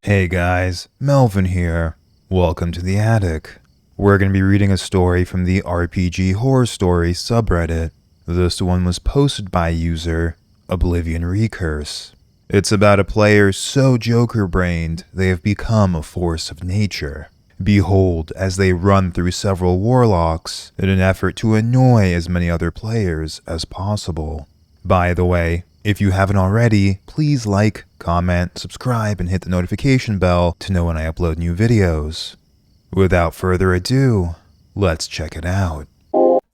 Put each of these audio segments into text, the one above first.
Hey guys, Melvin here. Welcome to the attic. We're going to be reading a story from the RPGhorrorstories subreddit. This one was posted by user Oblivion Recurse. It's about a player so joker-brained they have become a force of nature. Behold as they run through several warlocks in an effort to annoy as many other players as possible. By the way, if you haven't already, please like, comment, subscribe, and hit the notification bell to know when I upload new videos. Without further ado, let's check it out.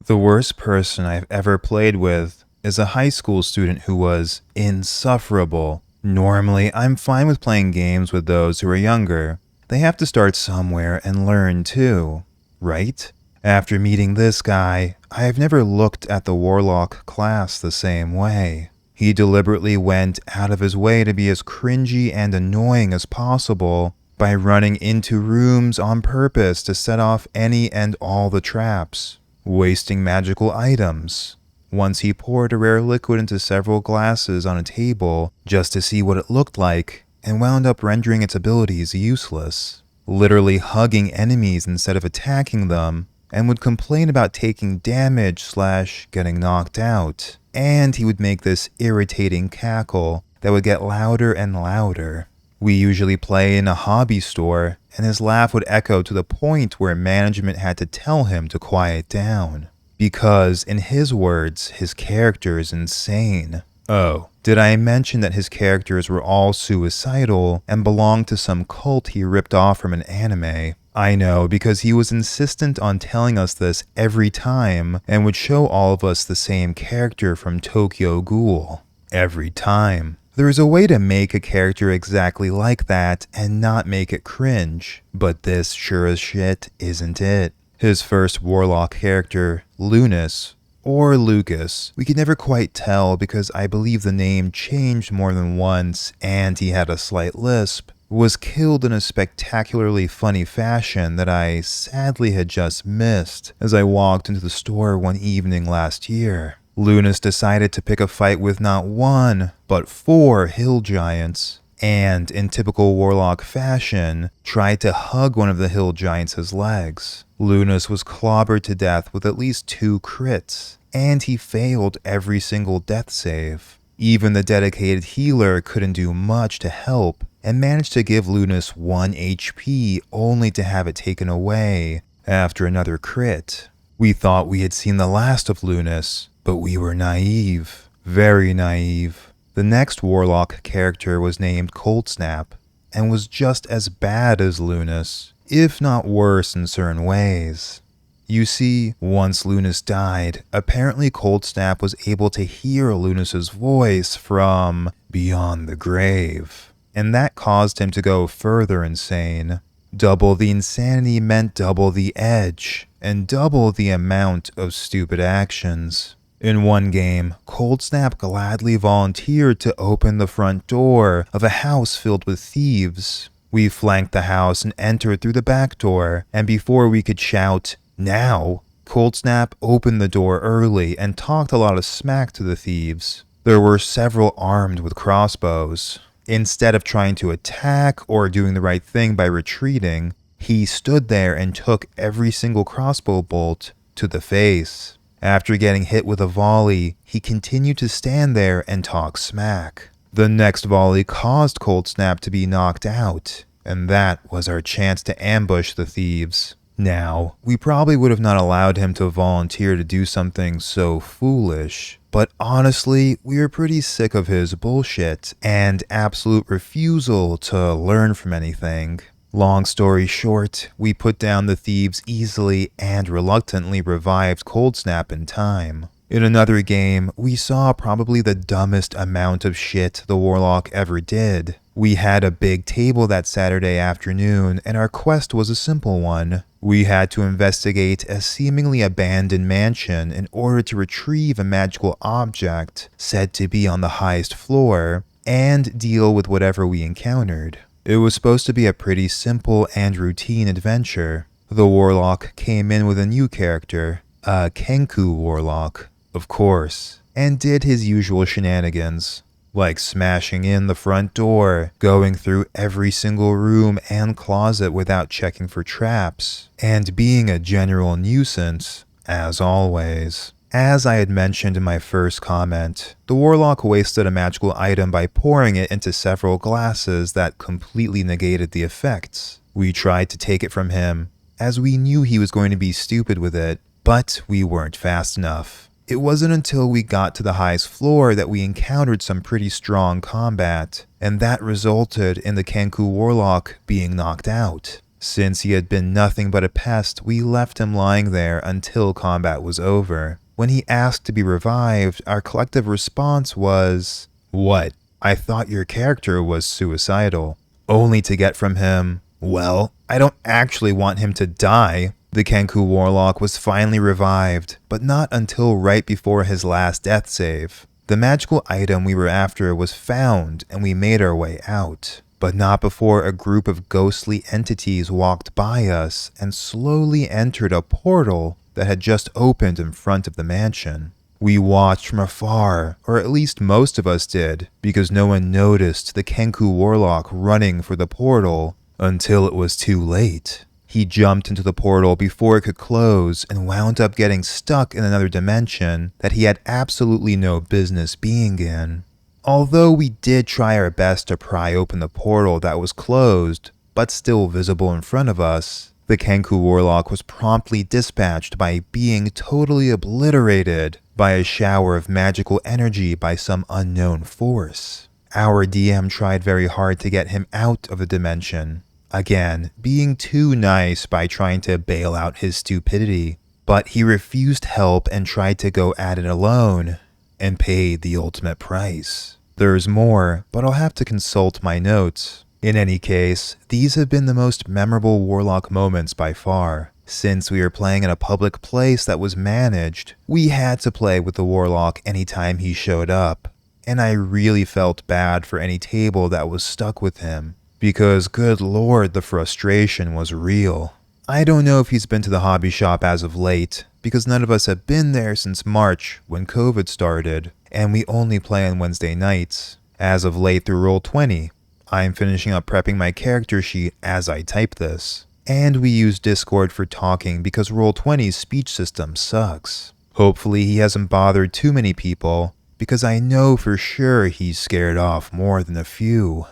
The worst person I've ever played with is a high school student who was insufferable. Normally, I'm fine with playing games with those who are younger. They have to start somewhere and learn too, right? After meeting this guy, I have never looked at the Warlock class the same way. He deliberately went out of his way to be as cringy and annoying as possible by running into rooms on purpose to set off any and all the traps, wasting magical items. Once he poured a rare liquid into several glasses on a table just to see what it looked like and wound up rendering its abilities useless, literally hugging enemies instead of attacking them, and would complain about taking damage / getting knocked out. And he would make this irritating cackle that would get louder and louder. We usually play in a hobby store, and his laugh would echo to the point where management had to tell him to quiet down. Because, in his words, his character is insane. Oh, did I mention that his characters were all suicidal and belonged to some cult he ripped off from an anime? I know, because he was insistent on telling us this every time and would show all of us the same character from Tokyo Ghoul. Every time. There is a way to make a character exactly like that and not make it cringe, but this sure as shit isn't it. His first Warlock character, Lunas, or Lucas, we could never quite tell because I believe the name changed more than once and he had a slight lisp, was killed in a spectacularly funny fashion that I sadly had just missed as I walked into the store one evening last year. Lunas decided to pick a fight with not one, but 4 hill giants, and in typical Warlock fashion, tried to hug one of the hill giants' legs. Lunas was clobbered to death with at least 2 crits, and he failed every single death save. Even the dedicated healer couldn't do much to help, and managed to give Lunas 1 HP only to have it taken away after another crit. We thought we had seen the last of Lunas, but we were naive. Very naive. The next Warlock character was named Coldsnap, and was just as bad as Lunas, if not worse in certain ways. You see, once Lunas died, apparently Coldsnap was able to hear Lunas's voice from beyond the grave. And that caused him to go further insane. Double the insanity meant double the edge, and double the amount of stupid actions. In one game, Coldsnap gladly volunteered to open the front door of a house filled with thieves. We flanked the house and entered through the back door, and before we could shout, "Now!" Coldsnap opened the door early and talked a lot of smack to the thieves. There were several armed with crossbows. Instead of trying to attack or doing the right thing by retreating, he stood there and took every single crossbow bolt to the face. After getting hit with a volley, he continued to stand there and talk smack. The next volley caused Coldsnap to be knocked out, and that was our chance to ambush the thieves. Now, we probably would have not allowed him to volunteer to do something so foolish, but honestly, we were pretty sick of his bullshit and absolute refusal to learn from anything. Long story short, we put down the thieves easily and reluctantly revived Coldsnap in time. In another game, we saw probably the dumbest amount of shit the Warlock ever did. We had a big table that Saturday afternoon, and our quest was a simple one. We had to investigate a seemingly abandoned mansion in order to retrieve a magical object said to be on the highest floor, and deal with whatever we encountered. It was supposed to be a pretty simple and routine adventure. The Warlock came in with a new character, a Kenku Warlock, of course, and did his usual shenanigans. like smashing in the front door, going through every single room and closet without checking for traps, and being a general nuisance, as always. As I had mentioned in my first comment, the Warlock wasted a magical item by pouring it into several glasses that completely negated the effects. We tried to take it from him, as we knew he was going to be stupid with it, but we weren't fast enough. It wasn't until we got to the highest floor that we encountered some pretty strong combat, and that resulted in the Kenku Warlock being knocked out. Since he had been nothing but a pest, we left him lying there until combat was over. When he asked to be revived, our collective response was, "What? I thought your character was suicidal." Only to get from him, "Well, I don't actually want him to die." The Kenku Warlock was finally revived, but not until right before his last death save. The magical item we were after was found, and we made our way out, but not before a group of ghostly entities walked by us and slowly entered a portal that had just opened in front of the mansion. We watched from afar, or at least most of us did, because no one noticed the Kenku Warlock running for the portal until it was too late. He jumped into the portal before it could close and wound up getting stuck in another dimension that he had absolutely no business being in. Although we did try our best to pry open the portal that was closed, but still visible in front of us, the Kenku Warlock was promptly dispatched by being totally obliterated by a shower of magical energy by some unknown force. Our DM tried very hard to get him out of the dimension, again, being too nice by trying to bail out his stupidity, but he refused help and tried to go at it alone, and paid the ultimate price. There's more, but I'll have to consult my notes. In any case, these have been the most memorable Warlock moments by far. Since we were playing in a public place that was managed, we had to play with the Warlock anytime he showed up, and I really felt bad for any table that was stuck with him, because good lord, the frustration was real. I don't know if he's been to the hobby shop as of late, because none of us have been there since March when COVID started, and we only play on Wednesday nights. As of late through Roll20, I'm finishing up prepping my character sheet as I type this, and we use Discord for talking because Roll20's speech system sucks. Hopefully he hasn't bothered too many people, because I know for sure he's scared off more than a few.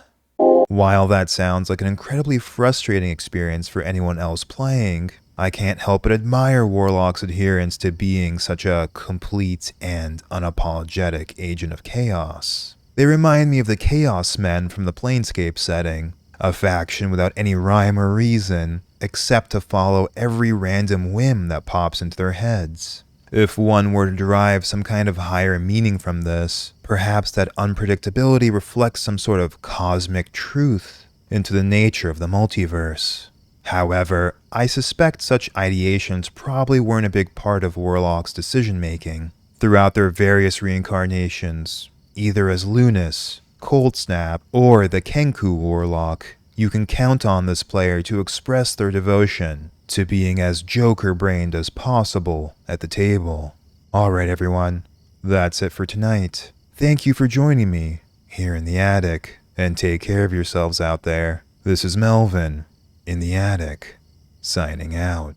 While that sounds like an incredibly frustrating experience for anyone else playing, I can't help but admire Warlock's adherence to being such a complete and unapologetic agent of chaos. They remind me of the Chaos Men from the Planescape setting, a faction without any rhyme or reason, except to follow every random whim that pops into their heads. If one were to derive some kind of higher meaning from this, perhaps that unpredictability reflects some sort of cosmic truth into the nature of the multiverse. However, I suspect such ideations probably weren't a big part of Warlock's decision-making throughout their various reincarnations, either as Lunas, Cold Snap, or the Kenku Warlock. You can count on this player to express their devotion to being as Joker-brained as possible at the table. Alright everyone, that's it for tonight. Thank you for joining me here in the attic, and take care of yourselves out there. This is Melvin, in the attic, signing out.